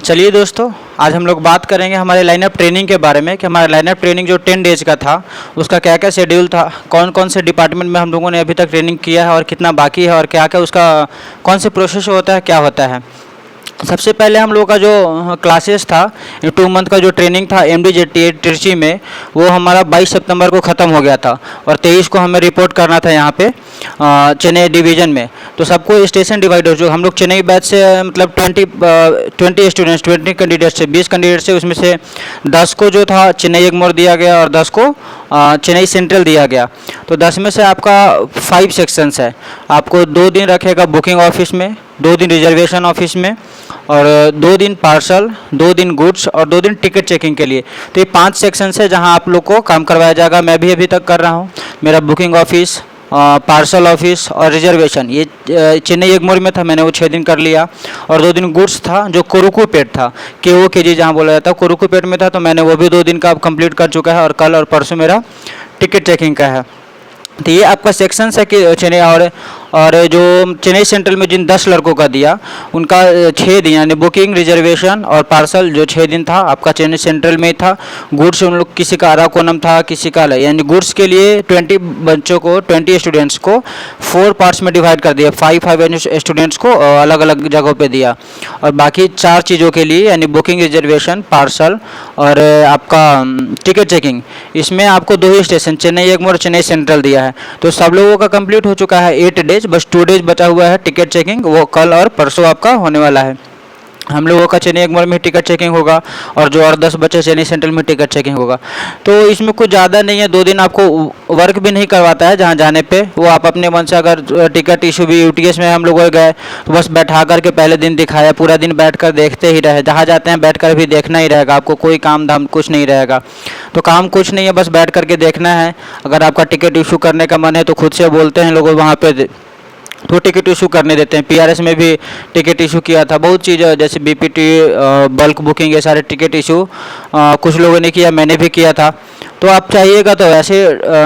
चलिए दोस्तों, आज हम लोग बात करेंगे हमारे लाइनअप ट्रेनिंग के बारे में कि हमारा लाइनअप ट्रेनिंग जो 10 डेज का था उसका क्या क्या शेड्यूल था, कौन कौन से डिपार्टमेंट में हम लोगों ने अभी तक ट्रेनिंग किया है और कितना बाकी है और क्या क्या उसका कौन से प्रोसेस होता है, क्या होता है। सबसे पहले हम लोगों का जो क्लासेस था, 2 मंथ का जो ट्रेनिंग था MD-JTA ट्रिची में, वो हमारा 22 सितंबर को ख़त्म हो गया था और 23 को हमें रिपोर्ट करना था यहाँ पे चेन्नई डिवीज़न में। तो सबको स्टेशन डिवाइड हो चुका। हम लोग चेन्नई बैच से मतलब 20 स्टूडेंट्स, 20 कैंडिडेट से 20 कैंडिडेट से उसमें से 10 को जो था चेन्नई एगमोर दिया गया और 10 को चेन्नई सेंट्रल दिया गया। तो 10 में से आपका 5 सेक्शंस है। आपको 2 दिन रखेगा बुकिंग ऑफिस में, 2 दिन रिजर्वेशन ऑफिस में और 2 दिन पार्सल, 2 दिन गुड्स और 2 दिन टिकट चेकिंग के लिए। तो ये 5 सेक्शन है जहां आप लोग को काम करवाया जाएगा। मैं भी अभी तक कर रहा हूं। मेरा बुकिंग ऑफिस, पार्सल ऑफिस और रिजर्वेशन ये चेन्नई एगमोर में था, मैंने वो 6 दिन कर लिया। और 2 दिन गुड्स था जो कोरुकुपेट था, KOKG जहाँ बोला जाता है, कोरुकुपेट में था, तो मैंने वो भी 2 दिन का कंप्लीट कर चुका है और कल और परसों मेरा टिकट चेकिंग का है। तो ये आपका सेक्शन है कि चेन्नई और जो चेन्नई सेंट्रल में जिन 10 लड़कों का दिया उनका 6 दिन यानी बुकिंग, रिजर्वेशन और पार्सल जो 6 दिन था आपका चेन्नई सेंट्रल में ही था। गुड्स उन लोग किसी का अराकोनम था, किसी का यानी गुड्स के लिए 20 बच्चों को, 20 स्टूडेंट्स को 4 पार्ट्स में डिवाइड कर दिया। 5 स्टूडेंट्स को अलग अलग जगहों पे दिया और बाकी 4 चीज़ों के लिए यानी बुकिंग, रिजर्वेशन, पार्सल और आपका टिकट चेकिंग, इसमें आपको 2 ही स्टेशन चेन्नई एगमोर और चेन्नई सेंट्रल दिया है। तो सब लोगों का कंप्लीट हो चुका है 8 डेज, बस 2 डेज बचा हुआ है टिकट चेकिंग, वो कल और परसों आपका होने वाला है। हम लोगों का चेन्नई एगमोर में टिकट चेकिंग होगा और जो और 10 बच्चे चेन्नई सेंट्रल में टिकट चेकिंग होगा। तो इसमें कुछ ज़्यादा नहीं है, 2 दिन आपको वर्क भी नहीं करवाता है जहाँ जाने पे, वो आप अपने मन से अगर टिकट इशू भी UTS में हम लोग गए तो बस बैठा कर के पहले दिन दिखाया, पूरा दिन बैठ कर देखते ही रहे। जहाँ जाते हैं बैठ कर भी देखना ही रहेगा, आपको कोई काम धाम कुछ नहीं रहेगा। तो काम कुछ नहीं है, बस बैठ कर के देखना है। अगर आपका टिकट इशू करने का मन है तो खुद से बोलते हैं लोग वहाँ पे, तो टिकट इशू करने देते हैं। PRS में भी टिकट इशू किया था, बहुत चीज़ें जैसे BPT, बल्क बुकिंग, ये सारे टिकट इशू कुछ लोगों ने किया, मैंने भी किया था। तो आप चाहिएगा तो ऐसे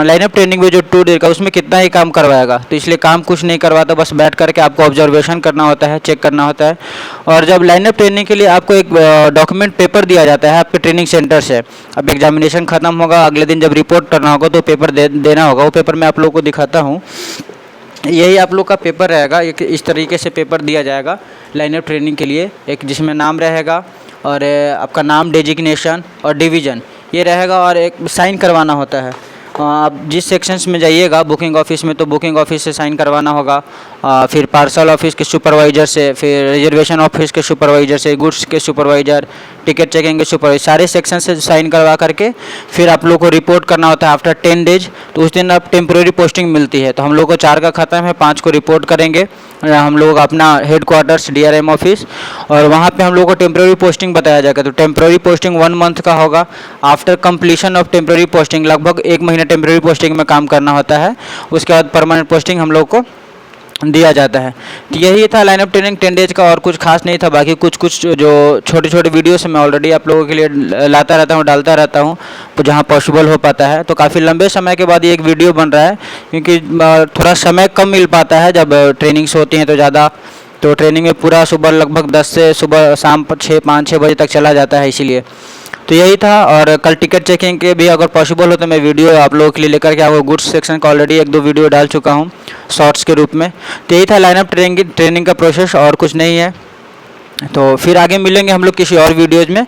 लाइनअप ट्रेनिंग में जो 2 डे का उसमें कितना ही काम करवाएगा, तो इसलिए काम कुछ नहीं करवाता, बस बैठ करके आपको ऑब्जर्वेशन करना होता है, चेक करना होता है। और जब लाइनअप ट्रेनिंग के लिए आपको एक डॉक्यूमेंट पेपर दिया जाता है आपके ट्रेनिंग सेंटर से। अब एग्जामिनेशन ख़त्म होगा, अगले दिन जब रिपोर्ट करना होगा तो पेपर देना होगा। वो पेपर मैं आप लोगों को दिखाता हूँ। यही आप लोग का पेपर रहेगा, एक इस तरीके से पेपर दिया जाएगा लाइनअप ट्रेनिंग के लिए, एक जिसमें नाम रहेगा और आपका नाम, डेजिग्नेशन और डिवीज़न ये रहेगा और एक साइन करवाना होता है। आप जिस सेक्शंस में जाइएगा बुकिंग ऑफिस में तो बुकिंग ऑफिस से साइन करवाना होगा, फिर पार्सल ऑफिस के सुपरवाइज़र से, फिर रिजर्वेशन ऑफिस के सुपरवाइज़र से, गुड्स के सुपरवाइज़र, टिकट चेकिंग के सुपरवाइज़र, सारे सेक्शन से साइन करवा करके फिर आप लोग को रिपोर्ट करना होता है आफ्टर 10 डेज। तो उस दिन आप टेम्प्रेरी पोस्टिंग मिलती है। तो हम लोग को 4 का ख़त्म है, 5 को रिपोर्ट करेंगे हम लोग अपना हेडक्वार्टर्स DRM ऑफिस, और वहाँ पे हम लोग को टेम्प्रेरी पोस्टिंग बताया जाएगा। तो टेम्प्रेरी पोस्टिंग 1 मंथ का होगा। After completion of temporary posting लगभग 1 महीना टेम्प्रेरी पोस्टिंग में काम करना होता है, उसके बाद परमानेंट पोस्टिंग हम लोग को दिया जाता है। तो यही था लाइनअप ट्रेनिंग 10 डेज का, और कुछ खास नहीं था। बाकी कुछ जो छोटे छोटे वीडियोस मैं ऑलरेडी आप लोगों के लिए लाता रहता हूँ, डालता रहता हूँ, तो जहाँ पॉसिबल हो पाता है। तो काफ़ी लंबे समय के बाद ये एक वीडियो बन रहा है, क्योंकि थोड़ा समय कम मिल पाता है जब ट्रेनिंग्स होती हैं तो ज़्यादा। तो ट्रेनिंग में पूरा सुबह लगभग 10 से सुबह शाम 5-6 बजे तक चला जाता है, इसीलिए। तो यही था। और कल टिकट चेकिंग के भी अगर पॉसिबल हो तो मैं वीडियो आप लोगों के लिए लेकर के आऊँगा। गुड्स सेक्शन का ऑलरेडी 1-2 वीडियो डाल चुका हूँ शॉर्ट्स के रूप में। तो यही था लाइनअप ट्रेनिंग का प्रोसेस, और कुछ नहीं है। तो फिर आगे मिलेंगे हम लोग किसी और वीडियोज़ में।